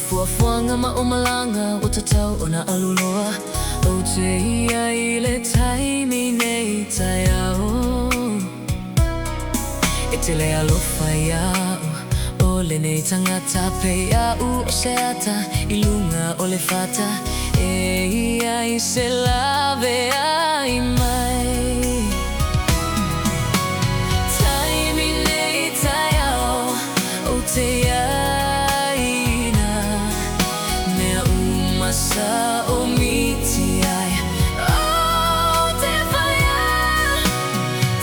fuafuanga maumalanga o tatau o na aluloa o te ia I le Taimi Nei Taeao e te le alofa iau o le nei tangata pe iau o se ata I lunga o le fata e ia I se lawe ai mai Taimi Nei Taeao o te sa o miti ai o te whaia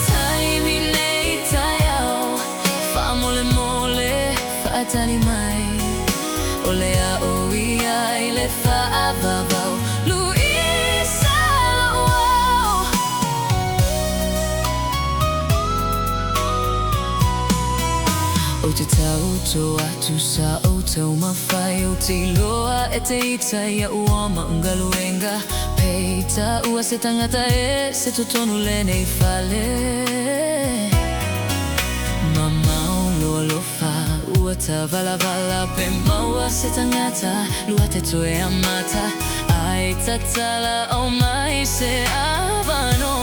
Taimi Nei Taeao wha mole mole whaatani mai o lea o ia I le whaavavau Luisa wow o te tau toa tu sa o tau mawhai o te loa e te ita ia ua maungaluenga peita ua se tangata e se totonu le nei whale mamau loa lofa ua ta vala vala pe maua se tangata lua te toe amata ai tatala o mai se avano